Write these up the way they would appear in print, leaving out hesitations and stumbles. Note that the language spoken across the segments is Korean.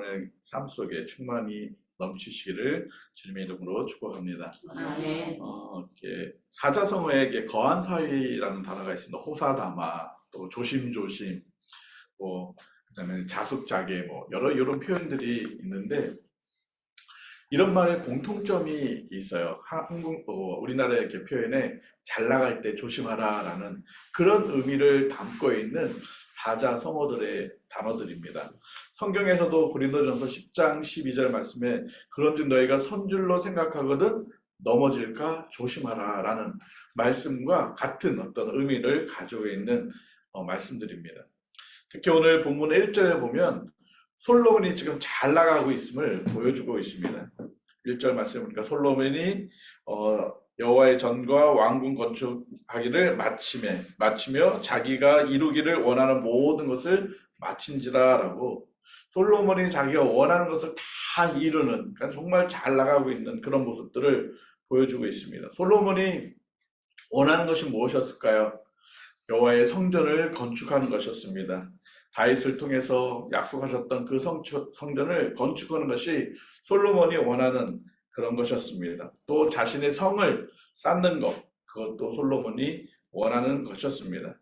솔로몬의 삶 속에 충만히 넘치시기를 주님의 이름으로 축복합니다. 아멘. 이렇게 사자성어에 거한 사위라는 단어가 있습니다. 호사다마, 또 조심조심, 그다음에 자숙자계, 여러 이런 표현들이 있는데 이런 말에 공통점이 있어요. 우리나라의 이렇게 표현에 잘 나갈 때 조심하라라는 그런 의미를 담고 있는 사자성어들의 단어들입니다. 성경에서도 고린도전서 10장 12절 말씀에 그런즉 너희가 선줄로 생각하거든 넘어질까 조심하라라는 말씀과 같은 어떤 의미를 가지고 있는 말씀들입니다. 특히 오늘 본문 1절에 보면 솔로몬이 지금 잘 나가고 있음을 보여주고 있습니다. 1절 말씀에 보니까 솔로몬이 여호와의 전과 왕궁 건축하기를 마치며 자기가 이루기를 원하는 모든 것을 마친지라라고 솔로몬이 자기가 원하는 것을 다 이루는, 그러니까 정말 잘 나가고 있는 그런 모습들을 보여주고 있습니다. 솔로몬이 원하는 것이 무엇이었을까요? 여호와의 성전을 건축하는 것이었습니다. 다윗을 통해서 약속하셨던 그 성전을 건축하는 것이 솔로몬이 원하는 그런 것이었습니다. 또 자신의 성을 쌓는 것, 그것도 솔로몬이 원하는 것이었습니다.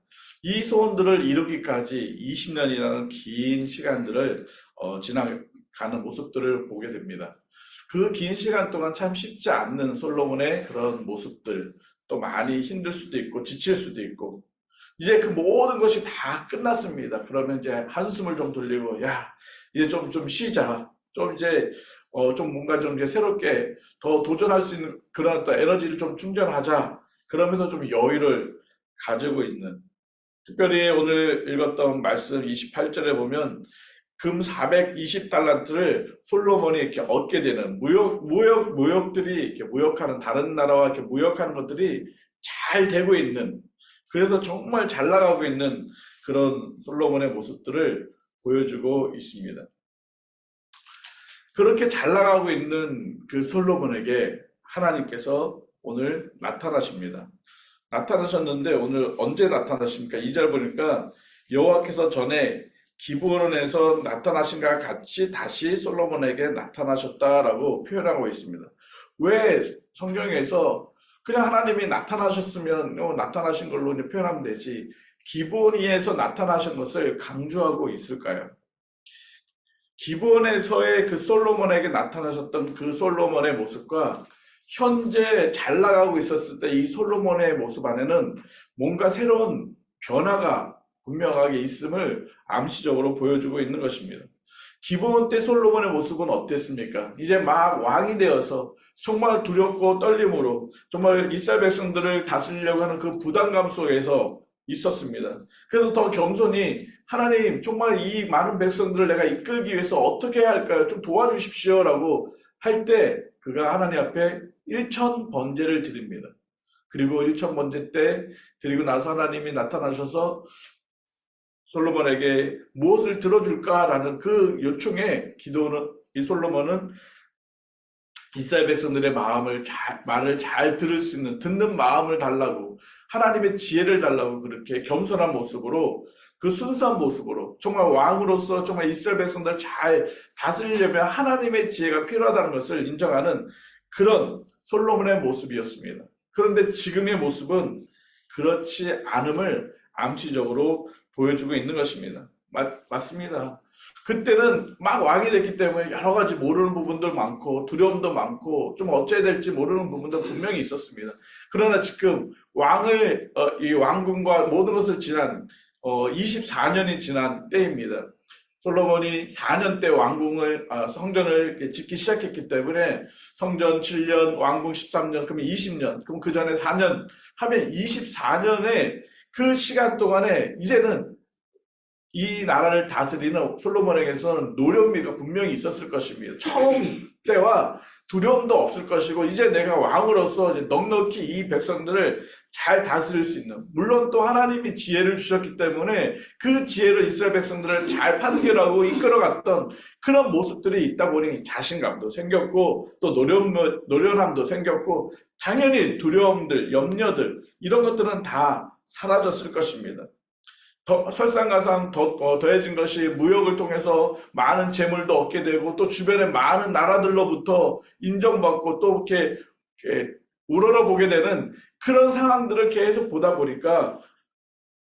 이 소원들을 이루기까지 20년이라는 긴 시간들을 지나가는 모습들을 보게 됩니다. 그 긴 시간 동안 참 쉽지 않는 솔로몬의 그런 모습들, 또 많이 힘들 수도 있고 지칠 수도 있고, 이제 그 모든 것이 다 끝났습니다. 그러면 이제 한숨을 좀 돌리고, 이제 좀 쉬자. 좀 뭔가 좀 이제 새롭게 더 도전할 수 있는 그런 또 에너지를 좀 충전하자. 그러면서 좀 여유를 가지고 있는. 특별히 오늘 읽었던 말씀 28절에 보면 금 420달란트를 솔로몬이 이렇게 얻게 되는 무역들이 이렇게 무역하는 다른 나라와 이렇게 무역하는 것들이 잘 되고 있는, 그래서 정말 잘 나가고 있는 그런 솔로몬의 모습들을 보여주고 있습니다. 그렇게 잘 나가고 있는 그 솔로몬에게 하나님께서 오늘 나타나십니다. 나타나셨는데 오늘 언제 나타나십니까? 2절 보니까 여호와께서 전에 기브온에서 나타나신과 같이 다시 솔로몬에게 나타나셨다라고 표현하고 있습니다. 왜 성경에서 그냥 하나님이 나타나셨으면 나타나신 걸로 표현하면 되지 기브온에서 나타나신 것을 강조하고 있을까요? 기브온에서의 그 솔로몬에게 나타나셨던 그 솔로몬의 모습과 현재 잘 나가고 있었을 때 이 솔로몬의 모습 안에는 뭔가 새로운 변화가 분명하게 있음을 암시적으로 보여주고 있는 것입니다. 기브온 때 솔로몬의 모습은 어땠습니까? 이제 막 왕이 되어서 정말 두렵고 떨림으로 정말 이스라엘 백성들을 다스리려고 하는 그 부담감 속에서 있었습니다. 그래서 더 겸손히 하나님 정말 이 많은 백성들을 내가 이끌기 위해서 어떻게 해야 할까요? 좀 도와주십시오 라고 할 때 그가 하나님 앞에 1000번제를 드립니다. 그리고 1000번제 때 드리고 나서 하나님이 나타나셔서 솔로몬에게 무엇을 들어줄까라는 그 요청에 이 솔로몬은 이스라엘 백성들의 말을 잘 들을 수 있는, 듣는 마음을 달라고, 하나님의 지혜를 달라고 그렇게 겸손한 모습으로, 그 순수한 모습으로 정말 왕으로서 정말 이스라엘 백성들을 잘 다스리려면 하나님의 지혜가 필요하다는 것을 인정하는 그런 솔로몬의 모습이었습니다. 그런데 지금의 모습은 그렇지 않음을 암시적으로 보여주고 있는 것입니다. 맞습니다. 그때는 막 왕이 됐기 때문에 여러 가지 모르는 부분들 많고 두려움도 많고 좀 어찌해야 될지 모르는 부분도 분명히 있었습니다. 그러나 지금 이 왕궁과 모든 것을 지난 24년이 지난 때입니다. 솔로몬이 4년 때 성전을 짓기 시작했기 때문에 성전 7년, 왕궁 13년, 그러면 20년, 그럼 그 전에 4년 하면 24년의 그 시간 동안에 이제는 이 나라를 다스리는 솔로몬에게서는 노련미가 분명히 있었을 것입니다. 처음 때와 두려움도 없을 것이고, 이제 내가 왕으로서 이제 넉넉히 이 백성들을 잘 다스릴 수 있는, 물론 또 하나님이 지혜를 주셨기 때문에 그 지혜로 이스라엘 백성들을 잘 판결하고 이끌어갔던 그런 모습들이 있다 보니 자신감도 생겼고 또 노련함도 생겼고, 당연히 두려움들, 염려들 이런 것들은 다 사라졌을 것입니다. 설상가상 더해진 것이 무역을 통해서 많은 재물도 얻게 되고 또 주변의 많은 나라들로부터 인정받고 또 이렇게 우러러 보게 되는 그런 상황들을 계속 보다 보니까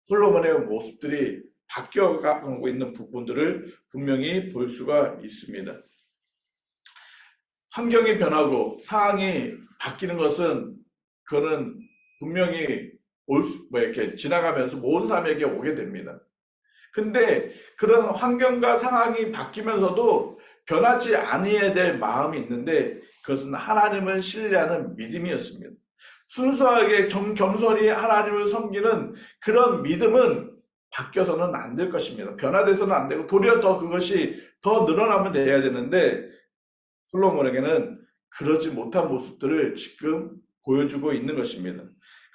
솔로몬의 모습들이 바뀌어가고 있는 부분들을 분명히 볼 수가 있습니다. 환경이 변하고 상황이 바뀌는 것은 그거는 분명히 이렇게 지나가면서 모든 사람에게 오게 됩니다. 근데 그런 환경과 상황이 바뀌면서도 변하지 아니해야 될 마음이 있는데 그것은 하나님을 신뢰하는 믿음이었습니다. 순수하게 겸손히 하나님을 섬기는 그런 믿음은 바뀌어서는 안 될 것입니다. 변화돼서는 안 되고 도리어 더 그것이 더 늘어나면 돼야 되는데 솔로몬에게는 그러지 못한 모습들을 지금 보여주고 있는 것입니다.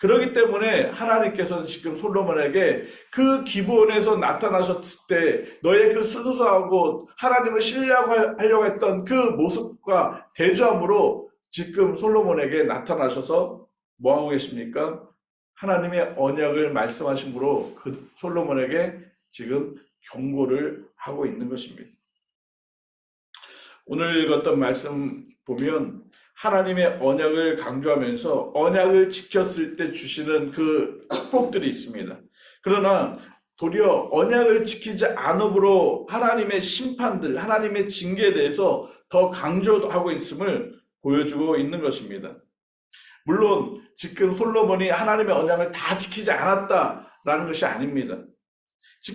그렇기 때문에 하나님께서는 지금 솔로몬에게 그 기본에서 나타나셨을 때 너의 그 순수하고 하나님을 신뢰하려고 했던 그 모습과 대조함으로 지금 솔로몬에게 나타나셔서 뭐하고 계십니까? 하나님의 언약을 말씀하심으로 그 솔로몬에게 지금 경고를 하고 있는 것입니다. 오늘 읽었던 말씀 보면 하나님의 언약을 강조하면서 언약을 지켰을 때 주시는 그 축복들이 있습니다. 그러나 도리어 언약을 지키지 않음으로 하나님의 심판들, 하나님의 징계에 대해서 더 강조하고 있음을 보여주고 있는 것입니다. 물론 지금 솔로몬이 하나님의 언약을 다 지키지 않았다라는 것이 아닙니다.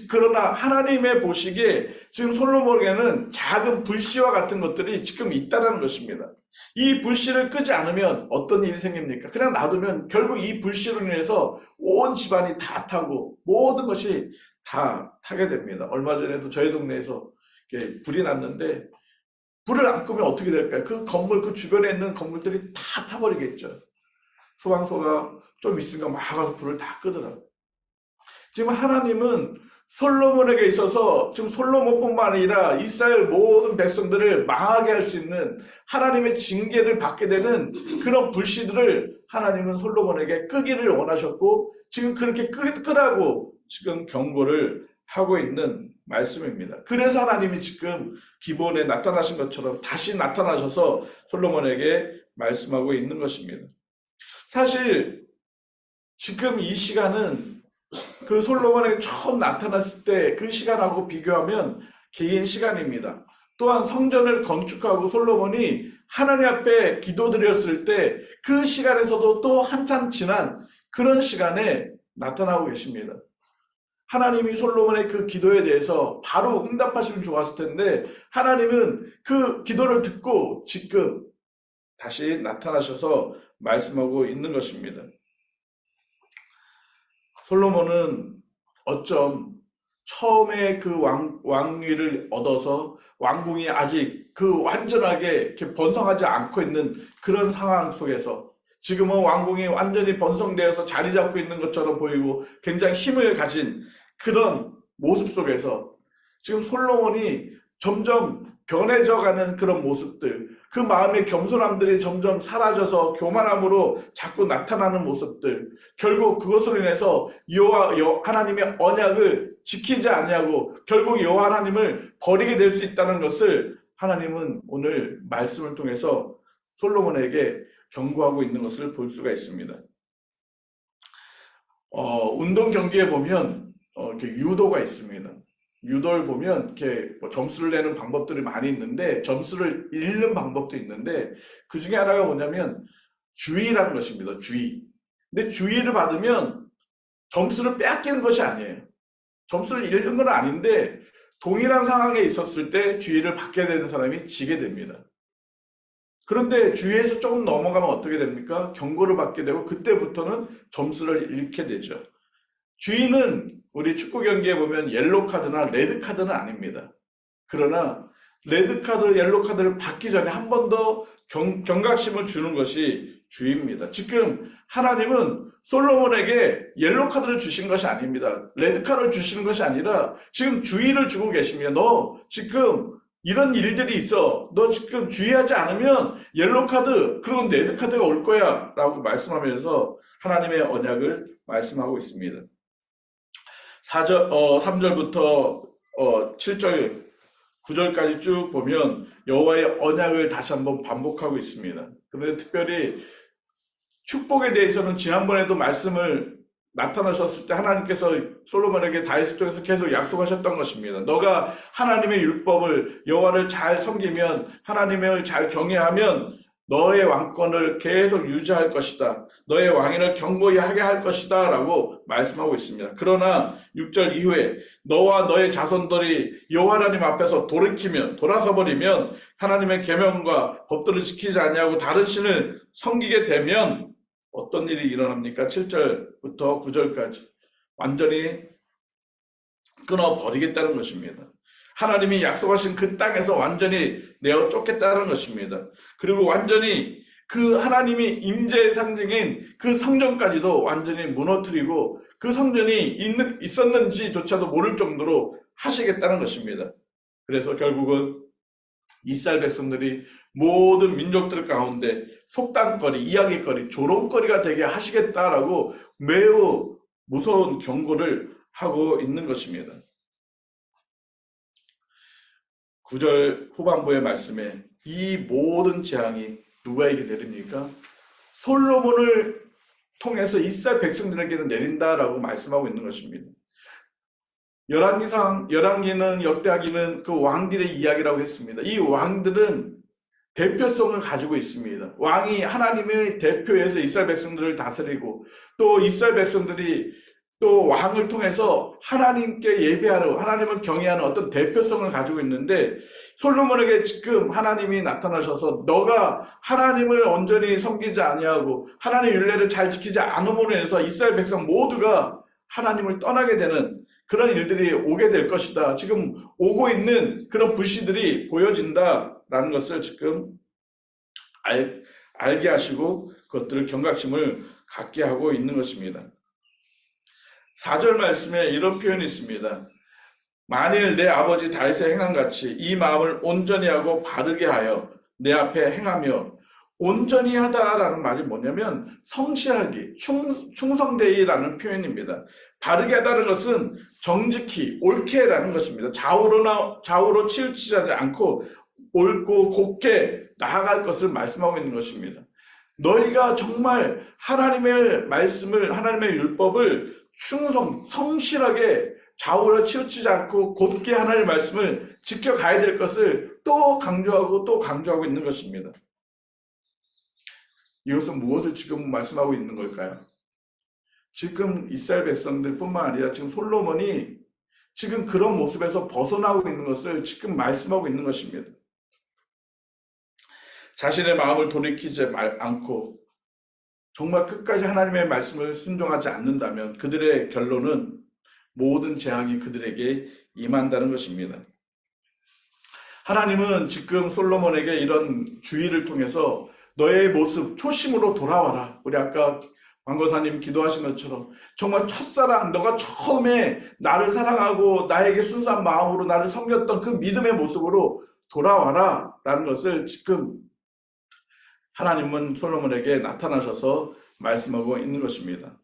그러나 하나님의 보시기에 지금 솔로몬에게는 작은 불씨와 같은 것들이 지금 있다는 것입니다. 이 불씨를 끄지 않으면 어떤 일이 생깁니까? 그냥 놔두면 결국 이 불씨로 인해서 온 집안이 다 타고 모든 것이 다 타게 됩니다. 얼마 전에도 저희 동네에서 불이 났는데 불을 안 끄면 어떻게 될까요? 그 건물, 그 주변에 있는 건물들이 다 타버리겠죠. 소방서가 좀 있으니까 막 가서 불을 다 끄더라고요. 지금 하나님은 솔로몬에게 있어서 지금 솔로몬뿐만 아니라 이스라엘 모든 백성들을 망하게 할 수 있는 하나님의 징계를 받게 되는 그런 불씨들을 하나님은 솔로몬에게 끄기를 원하셨고 지금 그렇게 끄라고 지금 경고를 하고 있는 말씀입니다. 그래서 하나님이 지금 기본에 나타나신 것처럼 다시 나타나셔서 솔로몬에게 말씀하고 있는 것입니다. 사실 지금 이 시간은 그 솔로몬에게 처음 나타났을 때 그 시간하고 비교하면 긴 시간입니다. 또한 성전을 건축하고 솔로몬이 하나님 앞에 기도드렸을 때 그 시간에서도 또 한참 지난 그런 시간에 나타나고 계십니다. 하나님이 솔로몬의 그 기도에 대해서 바로 응답하시면 좋았을 텐데 하나님은 그 기도를 듣고 지금 다시 나타나셔서 말씀하고 있는 것입니다. 솔로몬은 어쩜 처음에 그 왕위를 얻어서 왕궁이 아직 그 완전하게 이렇게 번성하지 않고 있는 그런 상황 속에서 지금은 왕궁이 완전히 번성되어서 자리 잡고 있는 것처럼 보이고 굉장히 힘을 가진 그런 모습 속에서 지금 솔로몬이 점점 변해져가는 그런 모습들, 그 마음의 겸손함들이 점점 사라져서 교만함으로 자꾸 나타나는 모습들, 결국 그것으로 인해서 여호와 하나님의 언약을 지키지 아니하고 결국 여호와 하나님을 버리게 될 수 있다는 것을 하나님은 오늘 말씀을 통해서 솔로몬에게 경고하고 있는 것을 볼 수가 있습니다. 운동 경기에 보면 이렇게 유도가 있습니다. 유도를 보면 이렇게 점수를 내는 방법들이 많이 있는데 점수를 잃는 방법도 있는데 그 중에 하나가 뭐냐면 주의라는 것입니다. 주의. 근데 주의를 받으면 점수를 빼앗기는 것이 아니에요. 점수를 잃는 건 아닌데 동일한 상황에 있었을 때 주의를 받게 되는 사람이 지게 됩니다. 그런데 주의에서 조금 넘어가면 어떻게 됩니까? 경고를 받게 되고 그때부터는 점수를 잃게 되죠. 주의는 우리 축구 경기에 보면 옐로 카드나 레드 카드는 아닙니다. 그러나 레드 카드, 옐로 카드를 받기 전에 한 번 더 경각심을 주는 것이 주의입니다. 지금 하나님은 솔로몬에게 옐로 카드를 주신 것이 아닙니다. 레드 카드를 주시는 것이 아니라 지금 주의를 주고 계십니다. 너 지금 이런 일들이 있어. 너 지금 주의하지 않으면 옐로 카드 그리고 레드 카드가 올 거야 라고 말씀하면서 하나님의 언약을 말씀하고 있습니다. 3절부터 7절, 9절까지 쭉 보면 여호와의 언약을 다시 한번 반복하고 있습니다. 그런데 특별히 축복에 대해서는 지난번에도 말씀을 나타나셨을 때 하나님께서 솔로몬에게 다윗을 통해서 계속 약속하셨던 것입니다. 너가 하나님의 율법을, 여호와를 잘 섬기면, 하나님을 잘 경외하면 너의 왕권을 계속 유지할 것이다. 너의 왕위를 견고히 하게 할 것이다 라고 말씀하고 있습니다. 그러나 6절 이후에 너와 너의 자손들이 여호와 하나님 앞에서 돌아서 버리면, 하나님의 계명과 법도를 지키지 아니하고 다른 신을 섬기게 되면 어떤 일이 일어납니까? 7절부터 9절까지 완전히 끊어버리겠다는 것입니다. 하나님이 약속하신 그 땅에서 완전히 내어 쫓겠다는 것입니다. 그리고 완전히 그 하나님이 임재의 상징인 그 성전까지도 완전히 무너뜨리고 그 성전이 있었는지조차도 모를 정도로 하시겠다는 것입니다. 그래서 결국은 이스라엘 백성들이 모든 민족들 가운데 속담거리, 이야기거리, 조롱거리가 되게 하시겠다라고 매우 무서운 경고를 하고 있는 것입니다. 9절 후반부의 말씀에 이 모든 재앙이 누구에게 내립니까? 솔로몬을 통해서 이스라엘 백성들에게는 내린다라고 말씀하고 있는 것입니다. 열왕기는 역대하기는 그 왕들의 이야기라고 했습니다. 이 왕들은 대표성을 가지고 있습니다. 왕이 하나님의 대표에서 이스라엘 백성들을 다스리고 또 이스라엘 백성들이 또 왕을 통해서 하나님께 예배하는, 하나님을 경외하는 어떤 대표성을 가지고 있는데, 솔로몬에게 지금 하나님이 나타나셔서 너가 하나님을 온전히 섬기지 아니하고 하나님의 율례를 잘 지키지 않음으로 인해서 이스라엘 백성 모두가 하나님을 떠나게 되는 그런 일들이 오게 될 것이다. 지금 오고 있는 그런 불씨들이 보여진다라는 것을 지금 알게 하시고 그것들을 경각심을 갖게 하고 있는 것입니다. 4절 말씀에 이런 표현이 있습니다. 만일 내 아버지 다윗의 행함같이 이 마음을 온전히 하고 바르게 하여 내 앞에 행하며, 온전히 하다라는 말이 뭐냐면 성실하기, 충성되이라는 표현입니다. 바르게 하다는 것은 정직히, 옳게라는 것입니다. 좌우로 치우치지 않고 옳고 곱게 나아갈 것을 말씀하고 있는 것입니다. 너희가 정말 하나님의 말씀을, 하나님의 율법을 성실하게 좌우로 치우치지 않고 곧게 하나님의 말씀을 지켜가야 될 것을 또 강조하고 있는 것입니다. 이것은 무엇을 지금 말씀하고 있는 걸까요? 지금 이스라엘 백성들뿐만 아니라 지금 솔로몬이 지금 그런 모습에서 벗어나고 있는 것을 지금 말씀하고 있는 것입니다. 자신의 마음을 돌이키지 않고 정말 끝까지 하나님의 말씀을 순종하지 않는다면 그들의 결론은 모든 재앙이 그들에게 임한다는 것입니다. 하나님은 지금 솔로몬에게 이런 주의를 통해서 너의 모습, 초심으로 돌아와라. 우리 아까 왕거사님 기도하신 것처럼 정말 첫사랑, 너가 처음에 나를 사랑하고 나에게 순수한 마음으로 나를 섬겼던 그 믿음의 모습으로 돌아와라 라는 것을 지금 하나님은 솔로몬에게 나타나셔서 말씀하고 있는 것입니다.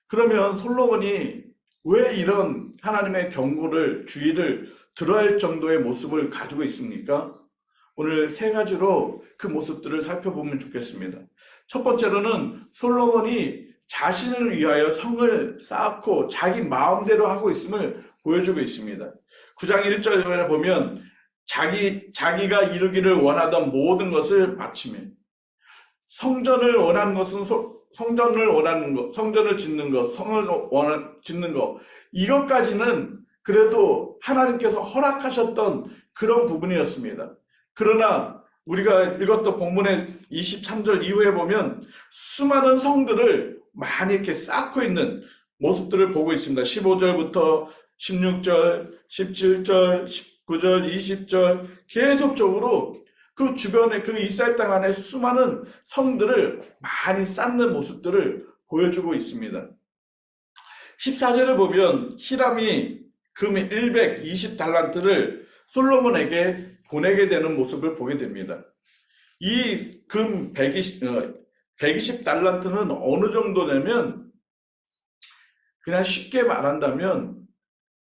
그러면 솔로몬이 왜 이런 하나님의 경고를, 주의를 들어야 할 정도의 모습을 가지고 있습니까? 오늘 세 가지로 그 모습들을 살펴보면 좋겠습니다. 첫 번째로는 솔로몬이 자신을 위하여 성을 쌓고 자기 마음대로 하고 있음을 보여주고 있습니다. 9장 1절에 보면 자기가 이루기를 원하던 모든 것을 마치며, 성전을 원하는 것은 성전을 짓는 것, 성을 짓는 것, 이것까지는 그래도 하나님께서 허락하셨던 그런 부분이었습니다. 그러나 우리가 읽었던 본문의 23절 이후에 보면 수많은 성들을 많이 이렇게 쌓고 있는 모습들을 보고 있습니다. 15절부터 16절, 17절, 19절, 20절 계속적으로 그 주변에 그 이스라엘 땅 안에 수많은 성들을 많이 쌓는 모습들을 보여주고 있습니다. 14절을 보면 히람이 금 120달란트를 솔로몬에게 보내게 되는 모습을 보게 됩니다. 이 금 120달란트는 어느 정도냐면 그냥 쉽게 말한다면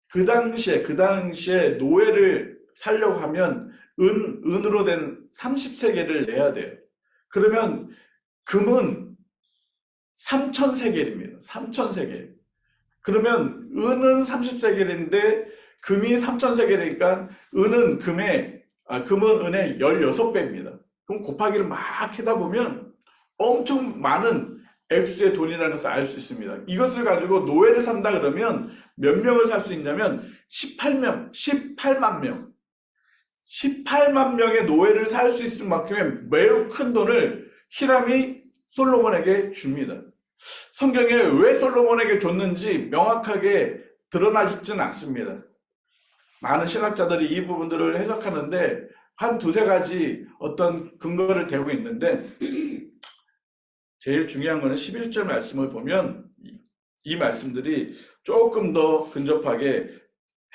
그 당시에 노예를 살려고 하면 은으로 된 30세겔을 내야 돼요. 그러면 금은 3,000세겔입니다. 3,000세겔. 그러면 은은 30세겔인데 금이 3,000세겔이니까 금은 은의 16배입니다. 그럼 곱하기를 막 해다 보면 엄청 많은 액수의 돈이라는 것을 알 수 있습니다. 이것을 가지고 노예를 산다 그러면 몇 명을 살 수 있냐면 18만 명. 18만 명의 노예를 살 수 있을 만큼의 매우 큰 돈을 히람이 솔로몬에게 줍니다. 성경에 왜 솔로몬에게 줬는지 명확하게 드러나지는 않습니다. 많은 신학자들이 이 부분들을 해석하는데 한 두세 가지 어떤 근거를 대고 있는데 제일 중요한 것은 11절 말씀을 보면 이 말씀들이 조금 더 근접하게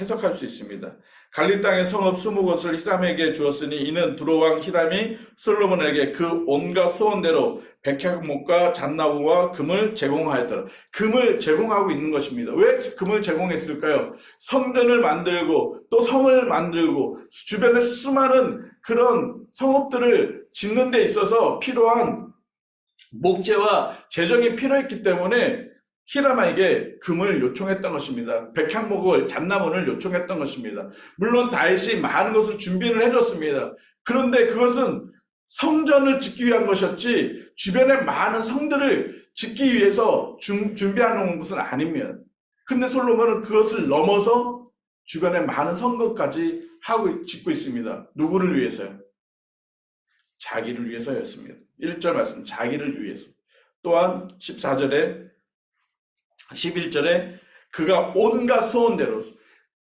해석할 수 있습니다. 갈릴 땅의 성읍 20곳을 히람에게 주었으니 이는 두로왕 히람이 솔로몬에게 그 온갖 소원대로 백향목과 잣나무와 금을 제공하였더라. 금을 제공하고 있는 것입니다. 왜 금을 제공했을까요? 성전을 만들고 또 성을 만들고 주변에 수많은 그런 성읍들을 짓는 데 있어서 필요한 목재와 재정이 필요했기 때문에 히람에게 금을 요청했던 것입니다. 백향목을, 잣나무를 요청했던 것입니다. 물론 다윗이 많은 것을 준비를 해줬습니다. 그런데 그것은 성전을 짓기 위한 것이었지 주변에 많은 성들을 짓기 위해서 준비하는 것은 아닙니다. 근데 솔로몬은 그것을 넘어서 주변에 많은 성것까지 짓고 있습니다. 누구를 위해서요? 자기를 위해서였습니다. 1절 말씀, 자기를 위해서. 또한 11절에 그가 온갖 소원대로,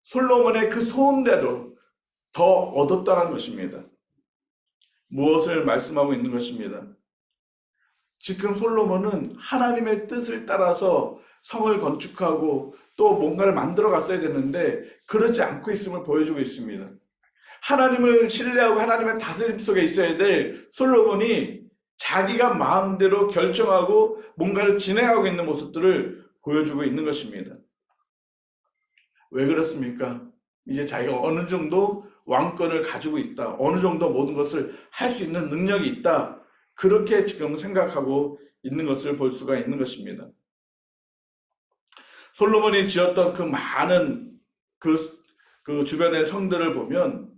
솔로몬의 그 소원대로 더 얻었다는 것입니다. 무엇을 말씀하고 있는 것입니다? 지금 솔로몬은 하나님의 뜻을 따라서 성을 건축하고 또 뭔가를 만들어 갔어야 되는데 그러지 않고 있음을 보여주고 있습니다. 하나님을 신뢰하고 하나님의 다스림 속에 있어야 될 솔로몬이 자기가 마음대로 결정하고 뭔가를 진행하고 있는 모습들을 보여주고 있는 것입니다. 왜 그렇습니까? 이제 자기가 어느 정도 왕권을 가지고 있다. 어느 정도 모든 것을 할 수 있는 능력이 있다. 그렇게 지금 생각하고 있는 것을 볼 수가 있는 것입니다. 솔로몬이 지었던 그 많은 그 주변의 성들을 보면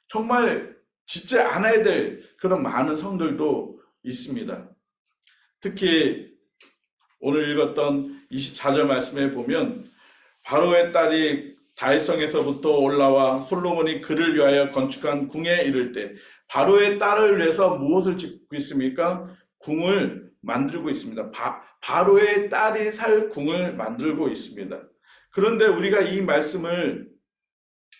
정말 짓지 않아야 될 그런 많은 성들도 있습니다. 특히 오늘 읽었던 24절 말씀에 보면 바로의 딸이 다윗성에서부터 올라와 솔로몬이 그를 위하여 건축한 궁에 이를 때 바로의 딸을 위해서 무엇을 짓고 있습니까? 궁을 만들고 있습니다. 바로의 딸이 살 궁을 만들고 있습니다. 그런데 우리가 이 말씀을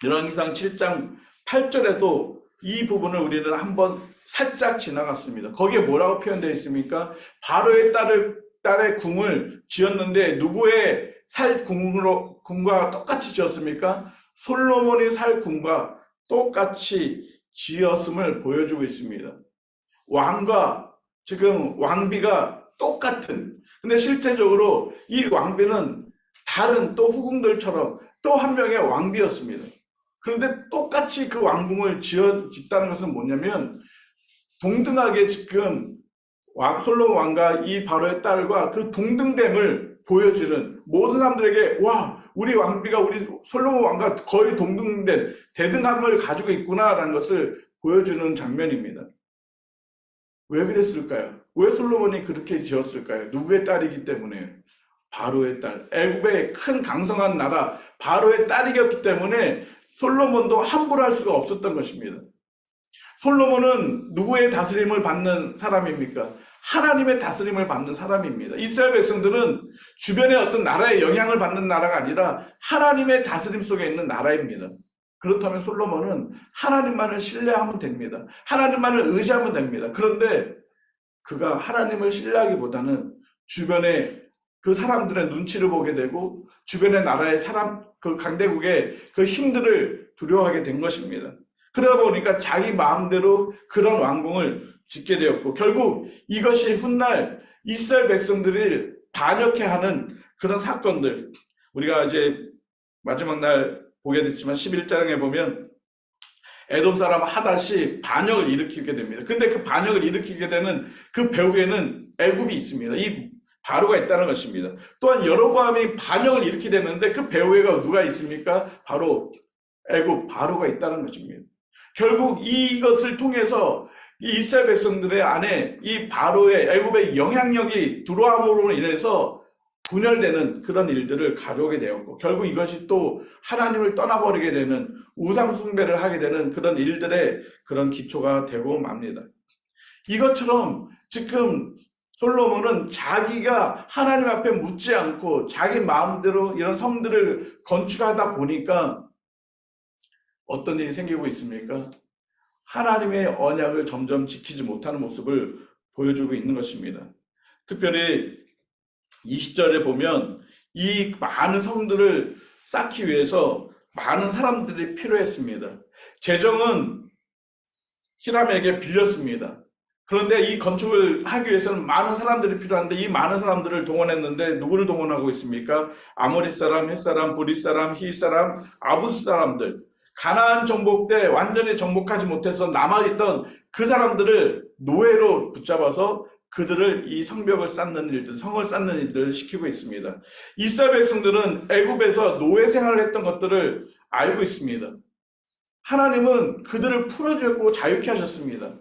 열왕기상 7장 8절에도 이 부분을 우리는 한번 살짝 지나갔습니다. 거기에 뭐라고 표현되어 있습니까? 바로의 딸의 궁을 지었는데 누구의 살 궁과 똑같이 지었습니까? 솔로몬이 살 궁과 똑같이 지었음을 보여주고 있습니다. 지금 왕비가 똑같은, 근데 실제적으로 이 왕비는 다른 또 후궁들처럼 또 한 명의 왕비였습니다. 그런데 똑같이 그 왕궁을 짓다는 것은 뭐냐면 동등하게 지금 솔로몬 왕과 이 바로의 딸과 그 동등됨을 보여주는 모든 사람들에게 와, 우리 왕비가 우리 솔로몬 왕과 거의 동등된 대등함을 가지고 있구나라는 것을 보여주는 장면입니다. 왜 그랬을까요? 왜 솔로몬이 그렇게 지었을까요? 누구의 딸이기 때문에? 바로의 딸, 애굽의 큰 강성한 나라 바로의 딸이었기 때문에 솔로몬도 함부로 할 수가 없었던 것입니다. 솔로몬은 누구의 다스림을 받는 사람입니까? 하나님의 다스림을 받는 사람입니다. 이스라엘 백성들은 주변의 어떤 나라의 영향을 받는 나라가 아니라 하나님의 다스림 속에 있는 나라입니다. 그렇다면 솔로몬은 하나님만을 신뢰하면 됩니다. 하나님만을 의지하면 됩니다. 그런데 그가 하나님을 신뢰하기보다는 주변의 그 사람들의 눈치를 보게 되고 주변의 나라의 그 강대국의 그 힘들을 두려워하게 된 것입니다. 그러다 보니까 자기 마음대로 그런 왕궁을 짓게 되었고 결국 이것이 훗날 이스라엘 백성들을 반역해 하는 그런 사건들 우리가 이제 마지막 날 보게 됐지만 11장에 보면 에돔 사람 하닷이 반역을 일으키게 됩니다. 근데 그 반역을 일으키게 되는 그 배후에는 애굽이 있습니다. 이 바로가 있다는 것입니다. 또한 여로보암이 반역을 일으키게 되는데 그 배후에가 누가 있습니까? 바로 애굽 바로가 있다는 것입니다. 결국 이것을 통해서 이 이스라엘 백성들의 안에 이 바로의 애굽의 영향력이 들어옴으로 인해서 분열되는 그런 일들을 가져오게 되었고 결국 이것이 또 하나님을 떠나버리게 되는 우상 숭배를 하게 되는 그런 일들의 그런 기초가 되고 맙니다. 이것처럼 지금 솔로몬은 자기가 하나님 앞에 묻지 않고 자기 마음대로 이런 성들을 건축하다 보니까 어떤 일이 생기고 있습니까? 하나님의 언약을 점점 지키지 못하는 모습을 보여주고 있는 것입니다. 특별히 20절에 보면 이 많은 성들을 쌓기 위해서 많은 사람들이 필요했습니다. 재정은 히람에게 빌렸습니다. 그런데 이 건축을 하기 위해서는 많은 사람들이 필요한데 이 많은 사람들을 동원했는데 누구를 동원하고 있습니까? 아모리 사람, 헷 사람, 브리 사람, 히 사람, 아부스 사람들. 가나안 정복 때 완전히 정복하지 못해서 남아있던 그 사람들을 노예로 붙잡아서 그들을 이 성벽을 쌓는 일들, 성을 쌓는 일들을 시키고 있습니다. 이스라엘 백성들은 애굽에서 노예 생활을 했던 것들을 알고 있습니다. 하나님은 그들을 풀어주고 자유케 하셨습니다.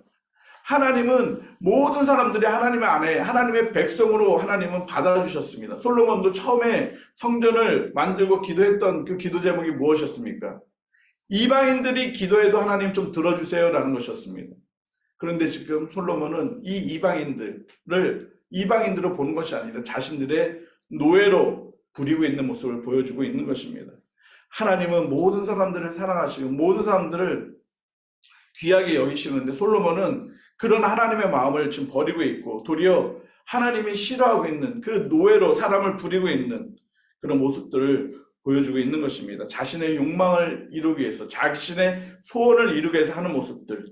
하나님은 모든 사람들이 하나님의 안에 하나님의 백성으로 하나님은 받아주셨습니다. 솔로몬도 처음에 성전을 만들고 기도했던 그 기도 제목이 무엇이었습니까? 이방인들이 기도해도 하나님 좀 들어주세요 라는 것이었습니다. 그런데 지금 솔로몬은 이 이방인들을 보는 것이 아니라 자신들의 노예로 부리고 있는 모습을 보여주고 있는 것입니다. 하나님은 모든 사람들을 사랑하시고 모든 사람들을 귀하게 여기시는데 솔로몬은 그런 하나님의 마음을 지금 버리고 있고 도리어 하나님이 싫어하고 있는 그 노예로 사람을 부리고 있는 그런 모습들을 보여주고 있는 것입니다. 자신의 욕망을 이루기 위해서 자신의 소원을 이루기 위해서 하는 모습들.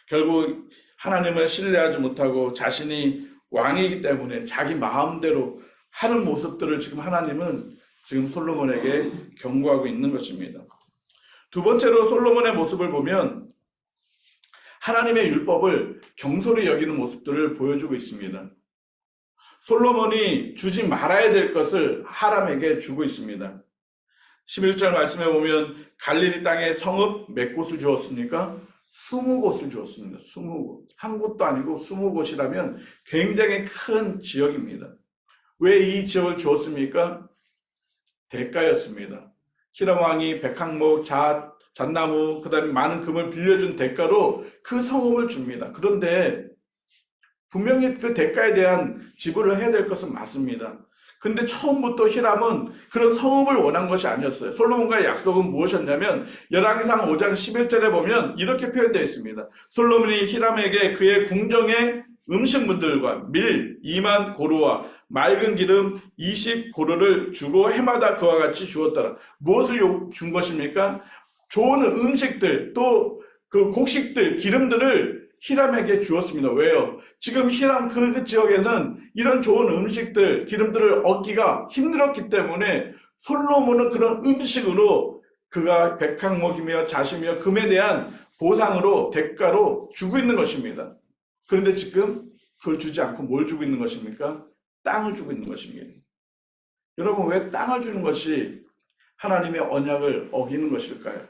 결국 하나님을 신뢰하지 못하고 자신이 왕이기 때문에 자기 마음대로 하는 모습들을 지금 하나님은 지금 솔로몬에게 경고하고 있는 것입니다. 두 번째로 솔로몬의 모습을 보면 하나님의 율법을 경솔히 여기는 모습들을 보여주고 있습니다. 솔로몬이 주지 말아야 될 것을 하람에게 주고 있습니다. 11절 말씀에 보면 갈릴리 땅에 성읍 몇 곳을 주었습니까? 20곳을 주었습니다. 20곳. 한 곳도 아니고 20곳이라면 굉장히 큰 지역입니다. 왜 이 지역을 주었습니까? 대가였습니다. 히람 왕이 백항목, 잣나무, 그 다음에 많은 금을 빌려준 대가로 그 성읍을 줍니다. 그런데 분명히 그 대가에 대한 지불을 해야 될 것은 맞습니다. 근데 처음부터 히람은 그런 성읍을 원한 것이 아니었어요. 솔로몬과의 약속은 무엇이었냐면 열왕기상 5장 11절에 보면 이렇게 표현되어 있습니다. 솔로몬이 히람에게 그의 궁정의 음식물들과 밀 2만 고루와 맑은 기름 20고루를 주고 해마다 그와 같이 주었더라. 무엇을 준 것입니까? 좋은 음식들 또 그 곡식들 기름들을 히람에게 주었습니다. 왜요? 지금 히람 그 지역에는 이런 좋은 음식들, 기름들을 얻기가 힘들었기 때문에 솔로몬은 그런 음식으로 그가 백항목이며 잣이며 금에 대한 보상으로 대가로 주고 있는 것입니다. 그런데 지금 그걸 주지 않고 뭘 주고 있는 것입니까? 땅을 주고 있는 것입니다. 여러분 왜 땅을 주는 것이 하나님의 언약을 어기는 것일까요?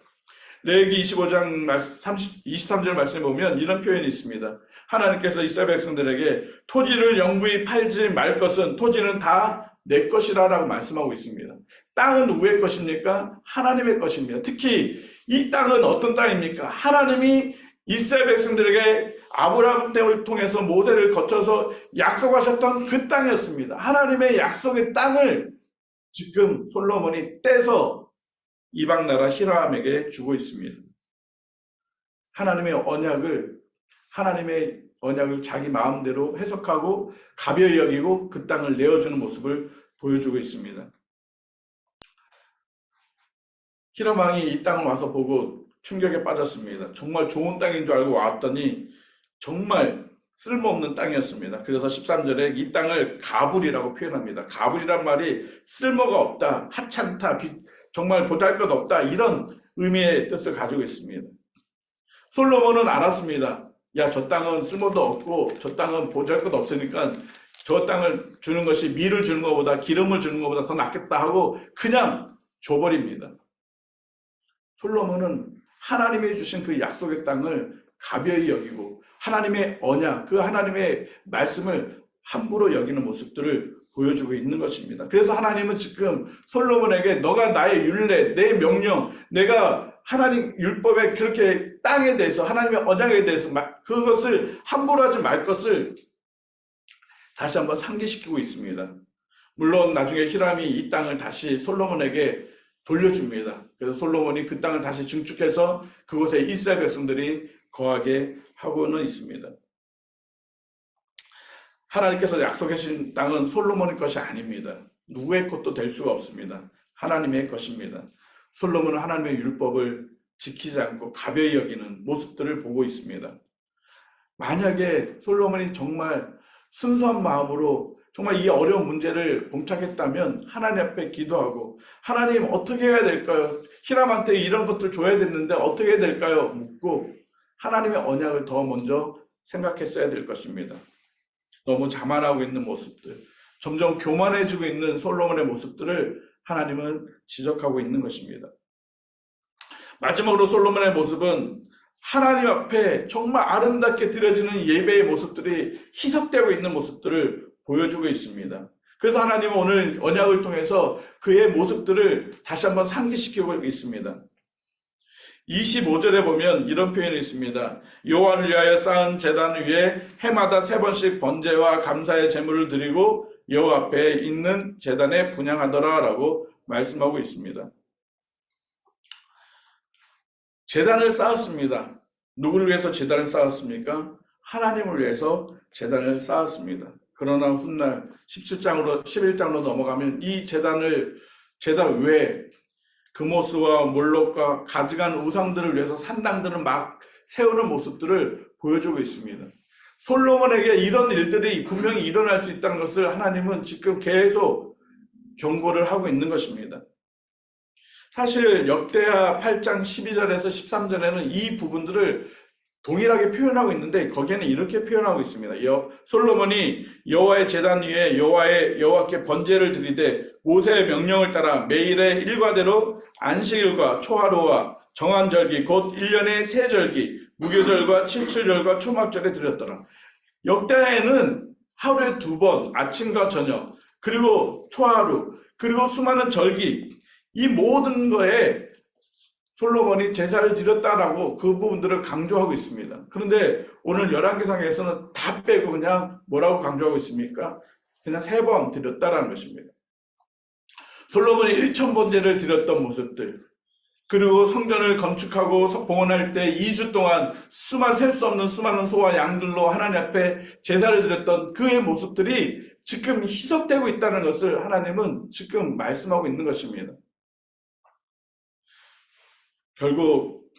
레위기 25장 23절 말씀에 보면 이런 표현이 있습니다. 하나님께서 이스라엘 백성들에게 토지를 영구히 팔지 말 것은 토지는 다 내 것이라 라고 말씀하고 있습니다. 땅은 누구의 것입니까? 하나님의 것입니다. 특히 이 땅은 어떤 땅입니까? 하나님이 이스라엘 백성들에게 아브라함을 통해서 모세를 거쳐서 약속하셨던 그 땅이었습니다. 하나님의 약속의 땅을 지금 솔로몬이 떼서 이방 나라 히람에게 주고 있습니다. 하나님의 언약을 자기 마음대로 해석하고 가벼이 여기고 그 땅을 내어주는 모습을 보여주고 있습니다. 히람 왕이 이 땅을 와서 보고 충격에 빠졌습니다. 정말 좋은 땅인 줄 알고 왔더니 정말 쓸모없는 땅이었습니다. 그래서 13절에 이 땅을 가불이라고 표현합니다. 가불이란 말이 쓸모가 없다, 하찮다, 정말 보잘것없다 이런 의미의 뜻을 가지고 있습니다. 솔로몬은 알았습니다. 야, 저 땅은 쓸모도 없고 저 땅은 보잘것없으니까 저 땅을 주는 것이 밀을 주는 것보다 기름을 주는 것보다 더 낫겠다 하고 그냥 줘버립니다. 솔로몬은 하나님이 주신 그 약속의 땅을 가벼이 여기고 하나님의 언약, 그 하나님의 말씀을 함부로 여기는 모습들을 보여주고 있는 것입니다. 그래서 하나님은 지금 솔로몬에게 너가 나의 율례, 내 명령, 내가 하나님 율법에 그렇게 땅에 대해서 하나님의 언약에 대해서 그것을 함부로 하지 말 것을 다시 한번 상기시키고 있습니다. 물론 나중에 히람이 이 땅을 다시 솔로몬에게 돌려줍니다. 그래서 솔로몬이 그 땅을 다시 증축해서 그곳에 이스라엘 백성들이 거하게 하고는 있습니다. 하나님께서 약속하신 땅은 솔로몬의 것이 아닙니다. 누구의 것도 될 수가 없습니다. 하나님의 것입니다. 솔로몬은 하나님의 율법을 지키지 않고 가벼이 여기는 모습들을 보고 있습니다. 만약에 솔로몬이 정말 순수한 마음으로 정말 이 어려운 문제를 봉착했다면 하나님 앞에 기도하고 하나님 어떻게 해야 될까요? 히람한테 이런 것들 줘야 됐는데 어떻게 해야 될까요? 묻고 하나님의 언약을 더 먼저 생각했어야 될 것입니다. 너무 자만하고 있는 모습들, 점점 교만해지고 있는 솔로몬의 모습들을 하나님은 지적하고 있는 것입니다. 마지막으로 솔로몬의 모습은 하나님 앞에 정말 아름답게 드려지는 예배의 모습들이 희석되고 있는 모습들을 보여주고 있습니다. 그래서 하나님은 오늘 언약을 통해서 그의 모습들을 다시 한번 상기시키고 있습니다. 25절에 보면 이런 표현이 있습니다. 여호와를 위하여 쌓은 제단 위에 해마다 3번씩 번제와 감사의 제물을 드리고 여호와 앞에 있는 제단에 분향하더라 라고 말씀하고 있습니다. 제단을 쌓았습니다. 누구를 위해서 제단을 쌓았습니까? 하나님을 위해서 제단을 쌓았습니다. 그러나 훗날 11장으로 넘어가면 이 제단 외에 금오스와 몰록과 가증한 우상들을 위해서 산당들을 막 세우는 모습들을 보여주고 있습니다. 솔로몬에게 이런 일들이 분명히 일어날 수 있다는 것을 하나님은 지금 계속 경고를 하고 있는 것입니다. 사실 역대하 8장 12절에서 13절에는 이 부분들을 동일하게 표현하고 있는데 거기에는 이렇게 표현하고 있습니다. 솔로몬이 여호와의 제단 위에 여호와께 번제를 드리되 모세의 명령을 따라 매일의 일과대로 안식일과 초하루와 정한절기 곧 1년의 세 절기 무교절과 칠칠절과 초막절에 드렸더라. 역대에는 하루에 2번 아침과 저녁 그리고 초하루 그리고 수많은 절기 이 모든 거에 솔로몬이 제사를 드렸다라고 그 부분들을 강조하고 있습니다. 그런데 오늘 열왕기상에서는 다 빼고 그냥 뭐라고 강조하고 있습니까? 그냥 3번 드렸다라는 것입니다. 솔로몬이 1000번제를 드렸던 모습들 그리고 성전을 건축하고 봉헌할 때 2주 동안 셀 수 없는 수많은 소와 양들로 하나님 앞에 제사를 드렸던 그의 모습들이 지금 희석되고 있다는 것을 하나님은 지금 말씀하고 있는 것입니다. 결국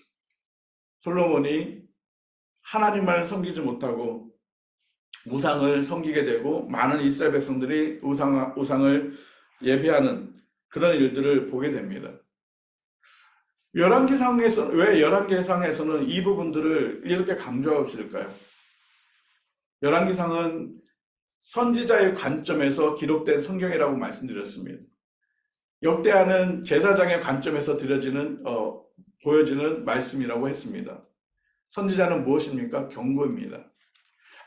솔로몬이 하나님만을 섬기지 못하고 우상을 섬기게 되고 많은 이스라엘 백성들이 우상을 예배하는 그런 일들을 보게 됩니다. 왜 열왕기상에서는 이 부분들을 이렇게 강조하고 있을까요? 열왕기상은 선지자의 관점에서 기록된 성경이라고 말씀드렸습니다. 역대하는 제사장의 관점에서 보여지는 말씀이라고 했습니다. 선지자는 무엇입니까? 경고입니다.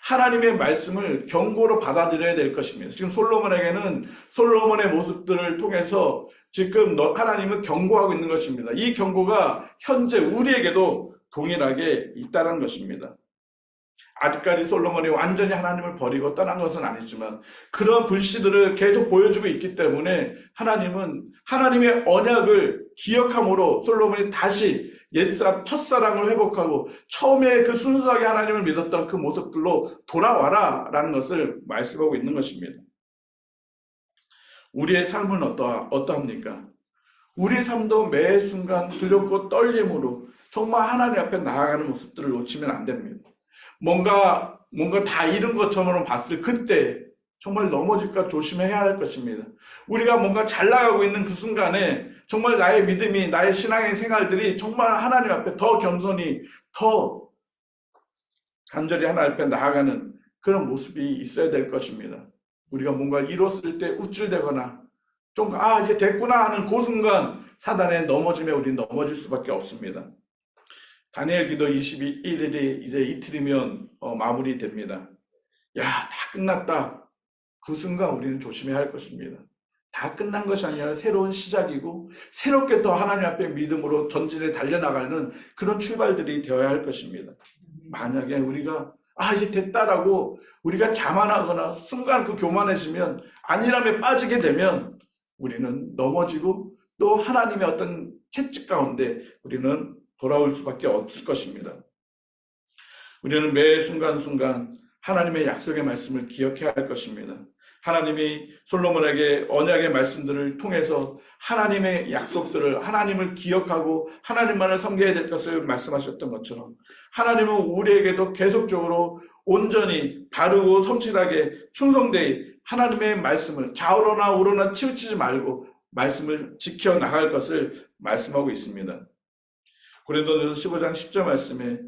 하나님의 말씀을 경고로 받아들여야 될 것입니다. 지금 솔로몬에게는 솔로몬의 모습들을 통해서 지금 하나님은 경고하고 있는 것입니다. 이 경고가 현재 우리에게도 동일하게 있다는 것입니다. 아직까지 솔로몬이 완전히 하나님을 버리고 떠난 것은 아니지만 그런 불씨들을 계속 보여주고 있기 때문에 하나님은 하나님의 언약을 기억함으로 솔로몬이 다시 첫사랑을 회복하고 처음에 그 순수하게 하나님을 믿었던 그 모습들로 돌아와라 라는 것을 말씀하고 있는 것입니다. 우리의 삶은 어떠합니까? 우리의 삶도 매 순간 두렵고 떨림으로 정말 하나님 앞에 나아가는 모습들을 놓치면 안 됩니다. 뭔가 뭔가 다 잃은 것처럼 봤을 그때 정말 넘어질까 조심해야 할 것입니다. 우리가 뭔가 잘 나가고 있는 그 순간에 정말 나의 믿음이, 나의 신앙의 생활들이 정말 하나님 앞에 더 겸손히, 더 간절히 하나님 앞에 나아가는 그런 모습이 있어야 될 것입니다. 우리가 뭔가 이뤘을 때 우쭐대거나 좀 이제 됐구나 하는 그 순간 사단에 넘어지면 우리는 넘어질 수밖에 없습니다. 다니엘 기도 21일이 이제 이틀이면 마무리됩니다. 야, 다 끝났다. 그 순간 우리는 조심해야 할 것입니다. 다 끝난 것이 아니라 새로운 시작이고 새롭게 더 하나님 앞에 믿음으로 전진에 달려나가는 그런 출발들이 되어야 할 것입니다. 만약에 우리가 이제 됐다라고 우리가 자만하거나 순간 그 교만해지면 안일함에 빠지게 되면 우리는 넘어지고 또 하나님의 어떤 채찍 가운데 우리는 돌아올 수밖에 없을 것입니다. 우리는 매 순간순간 하나님의 약속의 말씀을 기억해야 할 것입니다. 하나님이 솔로몬에게 언약의 말씀들을 통해서 하나님의 약속들을, 하나님을 기억하고 하나님만을 섬겨야 될 것을 말씀하셨던 것처럼 하나님은 우리에게도 계속적으로 온전히 바르고 성실하게 충성되이 하나님의 말씀을 좌우로나 우로나 치우치지 말고 말씀을 지켜나갈 것을 말씀하고 있습니다. 고린도전서 15장 10절 말씀에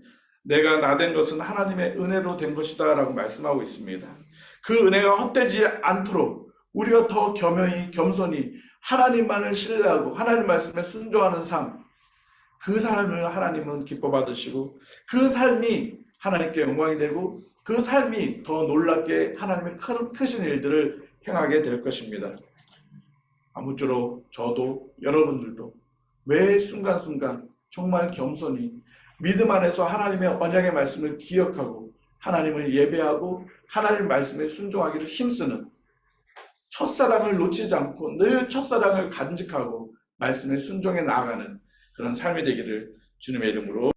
내가 나된 것은 하나님의 은혜로 된 것이다 라고 말씀하고 있습니다. 그 은혜가 헛되지 않도록 우리가 더 겸허히 겸손히 하나님만을 신뢰하고 하나님 말씀에 순종하는 삶, 그 삶을 하나님은 기뻐 받으시고 그 삶이 하나님께 영광이 되고 그 삶이 더 놀랍게 하나님의 크신 일들을 행하게 될 것입니다. 아무쪼록 저도 여러분들도 매 순간순간 정말 겸손히 믿음 안에서 하나님의 언약의 말씀을 기억하고 하나님을 예배하고 하나님 말씀에 순종하기를 힘쓰는 첫사랑을 놓치지 않고 늘 첫사랑을 간직하고 말씀에 순종해 나아가는 그런 삶이 되기를 주님의 이름으로